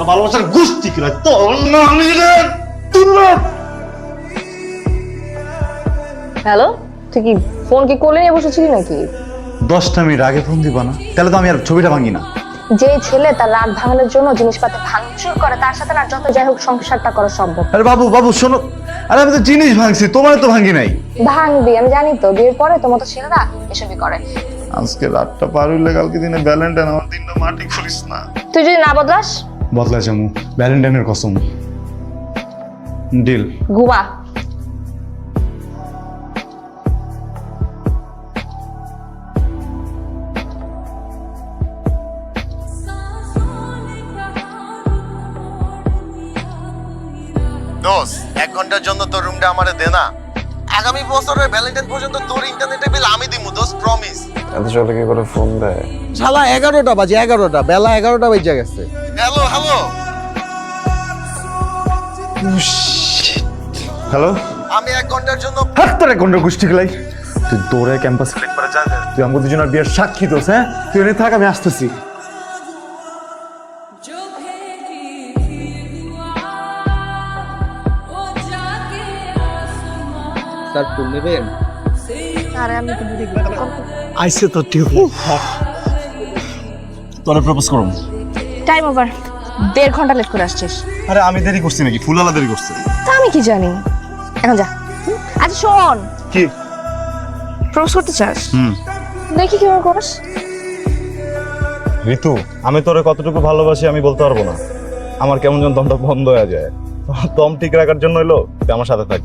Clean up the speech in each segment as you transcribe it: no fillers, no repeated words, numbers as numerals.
তোর ভালোবাসার গোষ্ঠী কিনা তোর নানি রে হ্যালো, তুই কি ফোন কি কোলে নিয়ে বসেছিলি নাকি? 10টা মিনিট আগে ফোন দিবা না? তাহলে তো আমি আর ছবিটা ভাঙি না। যে ছেলে তার রাত ভাঙানোর জন্য জিনিসপাতি ভাঙচুর করে, তার সাথে না যত যাই হোক সংসারটা করা সম্ভব। আরে বাবু বাবু শোনো, আরে আমি তো জিনিস ভাঙছি, তোমার তো ভাঙি নাই। ভাঙবি, আমি জানি তো, বিয়ের পরে তোমার তো ছেলেরা এসবই করে। আজকে রাতটা পার হইলে কালকে দিনে ভ্যালেন্টাইন, আমার দিনটা মাটি করিস না। তুই যদি না বদলাস বদলা যাবো, ভ্যালেন্টাইনের কসম। ডিল। ঘুমা। দোস্ত 1 ঘন্টার জন্য তোর রুমটা আমারে দে না। আগামী বছরের ভ্যালেন্টাইন পর্যন্ত তোর ইন্টারনেটের বিল আমি দিমু দোস্ত, প্রমিস। এত চলে কি করে ফোন দেয়? শালা 11টা বাজে, 11টা বেলা 11টা বেজে গেছে। হ্যালো হ্যালো হ্যালো, আমি 1 ঘন্টার জন্য হাত তোর 1 ঘন্টা গোষ্ঠী গেলাই। তুই দৌড়ে ক্যাম্পাসে একবার যা, তুই আমাদের দুজনের বিয়ের সাক্ষী দোস। হ্যাঁ, তুই এনে থাক, আমি আসতেছি। স্যার ফুল নেবেন? আরে আমি তো বুঝি আইসে তো টিউ। তোরে প্রপোজ করুম। Time over. 1.5 ঘন্টা লেট করে আসছিস। আরে আমি দেরি করছি নাকি? ফুলালা দেরি করছে। তা আমি কি জানি, এখন যা। আচ্ছা শোন, কি? প্রপোজ করতে চাস? হুম। দেখি কিভাবে করিস। ঋতু, আমি তোরে কতটুকু ভালোবাসি আমি বলতে পারবো না। আমার কেমন যেন দমটা বন্ধ হয়ে যায়। দম ঠিক রাখার জন্য হইলো তুই আমার সাথে থাক।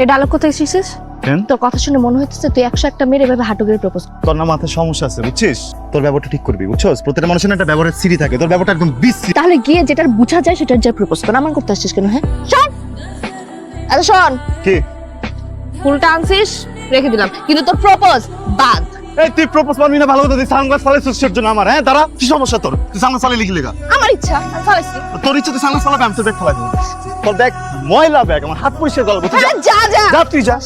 এই ডায়লগ কোথায় শিখছিস? কেন? তোর কথা শুনে মনে হচ্ছে তুই 101টা মেরে এভাবে হাঁটু গেড়ে প্রপোজ। তোর না মাথায় সমস্যা আছে, বুঝছিস? তোর ব্যবহারটা ঠিক করবি, বুঝছস? প্রত্যেকটা মানুষের না একটা ব্যবহারের সিঁড়ি থাকে, তোর ব্যবহারটা একদম বিশ্রী। তাহলে গিয়ে যেটার বুঝা যায় সেটার যা প্রপোজ কর। আমার করতে আসছিস কেন? হ্যাঁ শোন, আচ্ছা শোন, কি? ফুলটা আনছিস, রেখে দিলাম, কিন্তু তোর প্রপোজ বাদ। এই তুই প্রপোজ মানবি না? ভালো কথা, তুই সানগ্লাস ফালাই সুস্থের জন্য আমার। হ্যাঁ দাঁড়া, কি সমস্যা তোর? তুই সানগ্লাস ফালাই লিখলি গা? আমার ইচ্ছা, আমি ফালাইছি। তোর ইচ্ছা তুই সানগ্লাস ফালাবি, আমি তোর ব্যাগ ফালাই দেবো। তোর ব্যাগ ময়লা ব্যাগ, আমার হাত পয়সা গল্প। তুই আরে যা যা যা, তুই যা।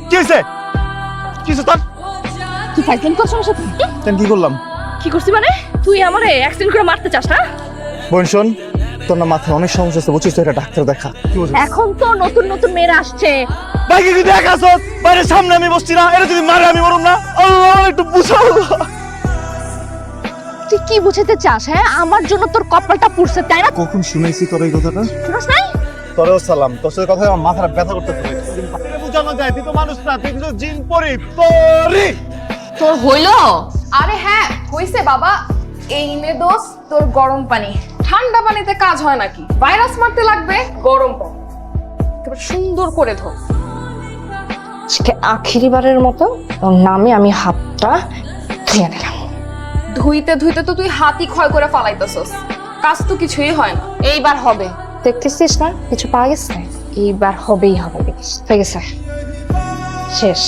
কি হয়েছে? কি হয়েছে তোর? তুই ফাইজলামি করছিস আমার সাথে? কেন, কি করলাম? কি করছিস মানে? তুই আমারে অ্যাক্সিডেন্ট করে মারতে চাস না? বোন শোন, তোর না মাথায় অনেক সমস্যা আছে, বুঝছিস? তো এটা ডাক্তার দেখা। কি বলছিস? এখন তো নতুন নতুন মেয়েরা আসছে। বাইকে যদি একা আসছ, বাইরের সামনে আমি বসছি না, এটা যদি মারে আমি মরুম না? আল্লাহ একটু বুঝাও। তুই কি বুঝাতে চাস? হ্যাঁ, আমার জন্য তোর কপালটা পুড়ছে, তাই না? কখন শুনেছি তোর এই কথাটা? শুনছ নাই? তোরেও সালাম, তোর সাথে কথা আমার মাথাটা ব্যথা করতেছে। বুঝানো যায়, তুই তো মানুষ না, তুই তো জিন পরি পরি। তোর হইলো? আরে হ্যাঁ হইছে বাবা। এই নে দোস্ত তোর গরম পানি। ঠান্ডা পানিতে কাজ হয় নাকি? ভাইরাস মারতে লাগবে গরম পানি। এবার সুন্দর করে ধো। আজকে আখিরিবারের মতো ওর নামে আমি হাতটা ধুয়ে নিলাম। ধুইতে ধুইতে তো তুই হাতই ক্ষয় করে ফালাইতেছস। কাজ তো কিছুই হয় না। এইবার হবে, দেখতেছিস না কিছু পাওয়া গেছে? এইবার হবেই হবে। হয়ে গেছে, শেষ।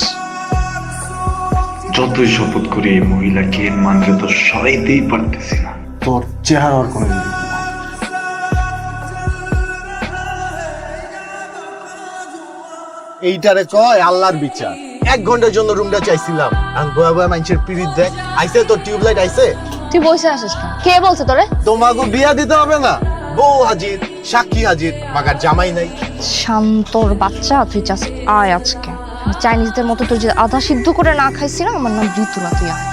যতই শপথ করি এই মহিলাকে মানতে তো সরাইতেই পারতেছি না। তোর চেহারার কোনো এইটারে কয় আল্লাহর বিচার। 1 ঘন্টার জন্য রুমটা চাইছিলাম, আর বয়া বয়া মানুষের পিরিত দেখ। আইছে তো টিউবলাইট আইছে। তুই বসে আসিস না? কে বলছে তোরে? তোমাকে বিয়া দিতে হবে না? বউ হাজির, সাক্ষী হাজির, মাগার জামাই নাই। শান্তর বাচ্চা, তুই জাস্ট আয় আজকে। চাইনিজদের মতো তোর যে আধা সিদ্ধ করে না খাইছি না, আমার নাম ঋতু না, তুই আয়।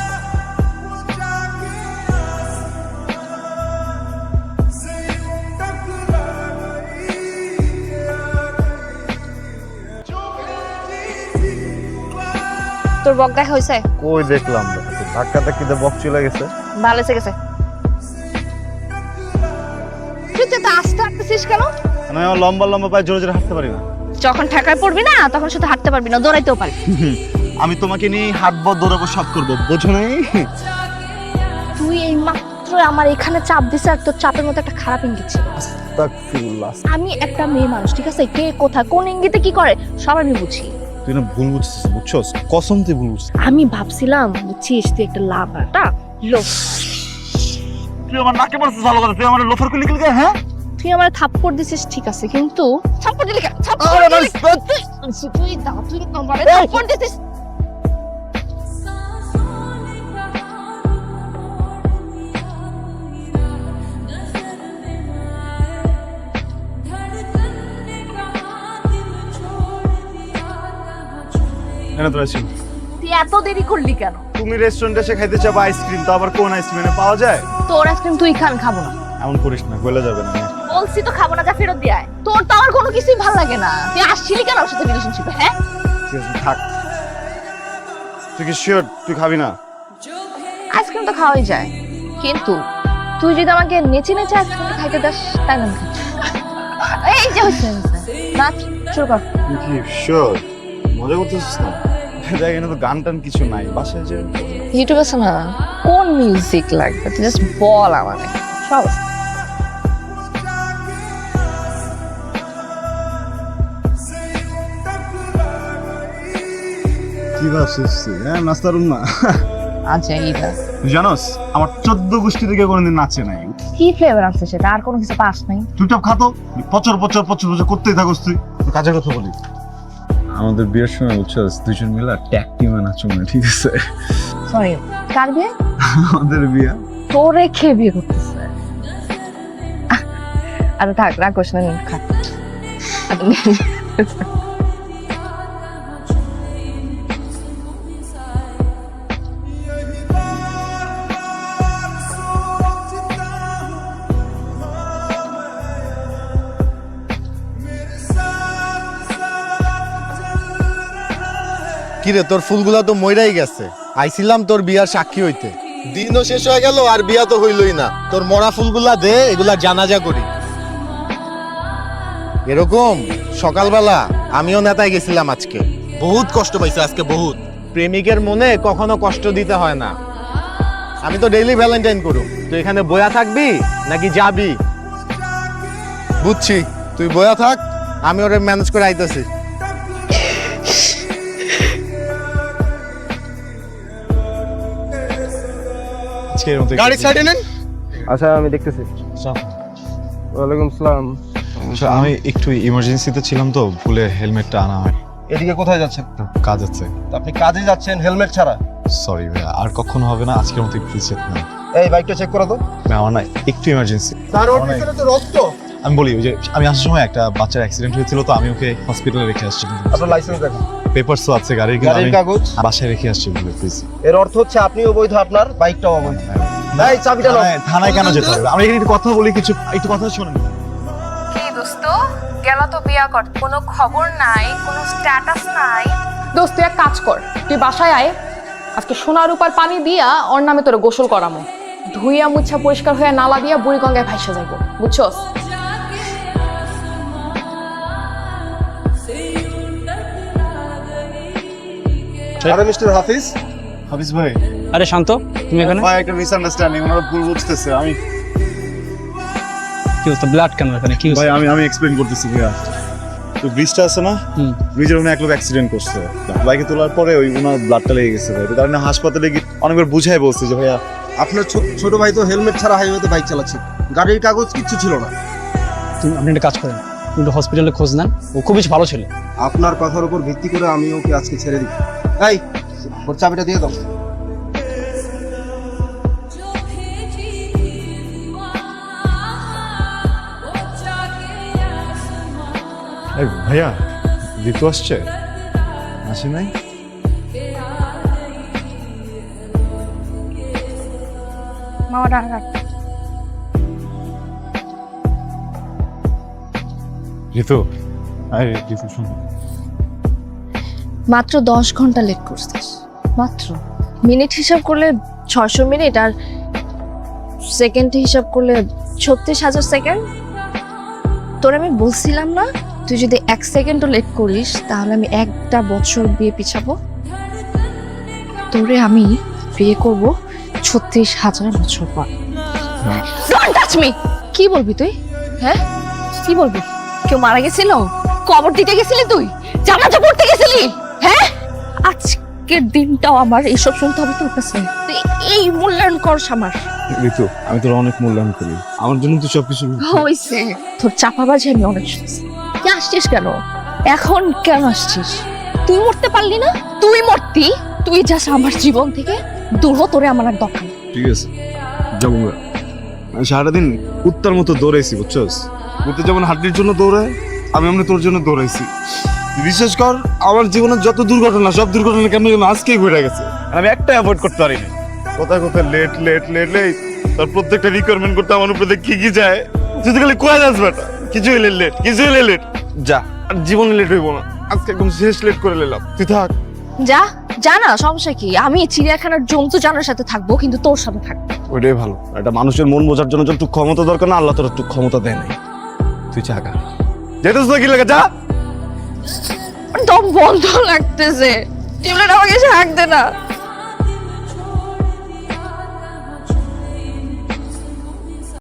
তোর বক দেখা হয়েছে? কই দেখলাম, ধাক্কাটা কি বক চলে গেছে? ভালো হয়েছে গেছে। তুই তো আস্তে হাঁটতেছিস কেন? আমি আমার লম্বা লম্বা পায়ে জোরে জোরে হাঁটতে পারি না। যখন ঠেকায় পড়বি না তখন শুধু হাঁটতে পারবি না, দৌড়াইতেও পারবি। আমি তোমাকে নিয়ে হাঁটবো, দৌড়াবো, সব করবো, বোঝো নাই? তুই এই মাত্র আমার এখানে চাপ দিছে, আর তোর চাপের মধ্যে একটা খারাপ ইঙ্গিত ছিল। আস্তাগফিরুল্লাহ। আমি একটা মেয়ে মানুষ, ঠিক আছে? কে কোথায় কোন ইঙ্গিতে কি করে সব আমি বুঝি। তুই না ভুল বুঝছিস, বুঝছস? কসম তুই ভুল বুঝছিস। আমি ভাবছিলাম বুঝছিস তুই একটা লাভারটা লোক। তুই আমার নাকে মারছিস ভালো কথা, তুই আমার লোফার কুলি কুলি। হ্যাঁ, তুই আমার থাপ্পড় দিছিস ঠিক আছে, কিন্তু থাপ্পড় দিলি কেন? থাপ্পড় দিলি কেন? তুই দাও, তুই আমারে থাপ্পড় দিছিস। এনে তো আইসক্রিম। তুই এত দেরি করলি কেন? তুমি রেস্টুরেন্টে এসে খাইতে চাও আইসক্রিম, তো আবার কোন আইসক্রিম এনে পাওয়া যায়? তোর আইসক্রিম তুই খান, খাবো না। এমন করিস না, গলে যাবে না। বলছি তো খাবো না, যা ফেরত দিয়ে আয়। তোর তো আমার কোনো কিছুই ভালো লাগে না। তুই আসছিলি কেন ওর সাথে রিলেশনশিপে? হ্যাঁ, ঠিক আছে থাক। তুই কি শিওর তুই খাবি না? আইসক্রিম তো খাওয়াই যায়, কিন্তু তুই যদি আমাকে নেচে নেচে আইসক্রিম খাইতে দাস, তাই না? এই যে হচ্ছে নাচ শুরু কর। তুই কি শিওর? মজা করতেছিস না? দেখ এখানে তো গান টান কিছু নাই, বাসায় যে ইউটিউব আছে না, কোন মিউজিক লাগবে তুই জাস্ট বল আমাকে, সব আছে। কি ভাবছিস? হ্যাঁ নাস্তা রুম না? আচ্ছা এইটা তুই জানোস আমার 14 গোষ্ঠী থেকে কোনোদিন নাচে নাই। কি ফ্লেভার আছে সেটা? আর কোনো কিছু পাস নাই? চুপচাপ খাতো, পচর পচর পচর পচর করতেই থাকস তুই। কাজের কথা বলি। আমাদের বিয়ের সময় বুঝছস দুজন মিলে ট্যাগ টিমে নাচো না, ঠিক আছে? সরি, কার বিয়ে? আমাদের বিয়ে। তোরে খেয়ে বিয়ে করতেছে? আরে থাক, রাখোস না, খা। কিরে তোর ফুলগুলা তো মইরাই গেছে। আইছিলাম তোর বিয়ার সাক্ষী হইতে, দিনও শেষ হয়ে গেল আর বিয়া তো হইলই না। তোর মরা ফুলগুলা দে, এগুলা জানাজা করি। এরকম সকালবেলা আমিও নেতায় গেছিলাম আজকে, বহুত কষ্ট পাইছে আজকে, বহুত। প্রেমিকের মনে কখনো কষ্ট দিতে হয় না। আমি তো ডেইলি ভ্যালেন্টাইন করুম, তুই এখানে বয়া থাকবি নাকি যাবি? বুঝছি, তুই বয়া থাক, আমি ওরে ম্যানেজ করে আইতেছি। গাড়ি সাইডে নেন। আচ্ছা আমি দেখতেছি। ওয়ালাইকুম আসসালাম। আচ্ছা আমি একটু ইমার্জেন্সিতে ছিলাম তো, ভুলে হেলমেটটা আনা হয়। এদিকে কোথায় যাচ্ছেন? কাজ আছে। আপনি কাজে যাচ্ছেন হেলমেট ছাড়া? সরি ভাইয়া, আর কখনো হবে না, আজকের মতো প্লিজ যেতে না। এই বাইকটা চেক করো তো। ভাই, আমার না একটু ইমার্জেন্সি। স্যার ওর পিছনে তো রক্ত। আমি বলি, ওই যে আমি আসার সময় একটা বাচ্চার অ্যাক্সিডেন্ট হয়েছিল, তো আমি ওকে হসপিটালে রেখে আসছি। আপনার লাইসেন্স দেখুন। পেপারস তো আছে গাড়ির, কিন্তু গাড়ির আমি কাগজ বাসায় রেখে আসছি বলে প্লিজ। এর অর্থ হচ্ছে আপনিও অবৈধ, আপনার বাইকটাও অবৈধ। এই চাবিটা নাও। থানায় কেন যেতে হবে? আমরা এখানে একটু কথা বলি, কিছু একটু কথা শোনেন। কি দোস্ত, গেল তো বিয়া কর, কোনো খবর নাই, কোনো স্ট্যাটাস নাই। দোস্ত তুই এক কাজ কর, তুই বাসায় আয়, আজকে সোনার উপর পানি দিয়া ওর নামে তোর গোসল করামো। ধুইয়া মুছা পরিষ্কার হয়ে নালা দিয়া বুড়িগঙ্গায় ভাইসা যাইব, বুঝছস? আরে মিস্টার হাফিজ। হাফিজ ভাই। আরে শান্ত, তুমি এখানে? ভাই একটা মিসআন্ডারস্ট্যান্ডিং, ওনারা ভুল বুঝতেছে। আমি কি হচ্ছে? ব্লাড কেন এখানে? কি ভাই হচ্ছে? আমি এক্সপ্লেইন করতেছি ভাইয়া। তো ব্রিজটা আছে না, ব্রিজের ওখানে এক লোক অ্যাক্সিডেন্ট করছে। বাইকে তোলার পরে ওই ওনার ব্লাডটা লেগে গেছে ভাই। তো কারণে হাসপাতালে গিয়ে অনেকবার বুঝাই বলছি যে ভাইয়া আপনার ছোট ভাই তো হেলমেট ছাড়া হাইওয়েতে বাইক চালাচ্ছে, গাড়ির কাগজ কিচ্ছু ছিল না। আপনি একটা কাজ করেন, একটু হসপিটালে খোঁজ নেন, ও খুবই ভালো ছিল। আপনার কথার উপর ভিত্তি করে আমি ওকে আজকে ছেড়ে দিব। এই ওর চাবিটা দিয়ে দাও। এই ভাইয়া ঋতু আসছে? আসে নাই? মামা ডাকা। ঋতু, আরে ঋতু শোন। মাত্র 10 ঘন্টা লেট করছিস, মাত্র। মিনিট হিসাব করলে 600 মিনিট, আর সেকেন্ড হিসাব করলে 36,000 সেকেন্ড। তোর আমি বলছিলাম না, তুই যদি 1 সেকেন্ডও লেট করিস তাহলে আমি 1টা বছর বিয়ে পিছাবো। তোরে আমি বিয়ে করব 36,000 বছর পর। Don't touch me. কি বলবি তুই? হ্যাঁ কি বলবি? কেউ মারা গেছিল? কবর দিতে গেছিলি তুই? জানাজা পড়তে গেছিলি? হ্যাঁ আজ আজকের দিনটাও আমার এইসব শুনতে হবে তোর কাছে। তুই এই মূল্যায়ন করস আমার। ঋতু আমি তোর অনেক মূল্যায়ন করি, আমার জন্য তুই সবকিছু। হইছে তোর চাপাবাজি আমি অনেক শুনছি। তুই আসছিস কেন? এখন কেন আসছিস? তুই মরতে পারলি না? তুই মরতি, তুই যাস আমার জীবন থেকে দূর হ, তোরে আমার আর দরকার নেই। ঠিক আছে যাবো না। আমি সারাদিন কুত্তার মতো দৌড়াইছি বুঝছস, কুত্তা যেমন হাড্ডির জন্য দৌড়ায় আমি এমনি তোর জন্য দৌড়াইছি। তুই বিশ্বাস কর আমার জীবনের যত দুর্ঘটনা সব দুর্ঘটনা কেমন যেন আজকেই ঘুরে গেছে, আর আমি একটা অ্যাভয়েড করতে পারিনি। কোথায় কোথায় লেট লেট লেট লেট, তার প্রত্যেকটা রিকোয়ারমেন্ট করতে আমার উপরে কি কি যায়। তুই তো খালি কয়ে যাস বেটা, কিছু হইলে লেট, কিছু হইলে লেট। যা, আর জীবনে লেট হইব না, আজকে একদম শেষ লেট করে নিলাম। তুই থাক। যা জানা সমস্যা কি? আমি চিড়িয়াখানার জন্তু জানোয়ারের সাথে থাকবো, কিন্তু তোর সাথে থাকবো। ওইটাই ভালো। একটা মানুষের মন বোঝার জন্য যতটুকু ক্ষমতা দরকার না, আল্লাহ তোর একটু ক্ষমতা দেয় নাই। তুই চা খা। যেতেছ না কি লাগে? যা। দম বন্ধ লাগতেছে, টেবিলের আমাকে শাক দে না।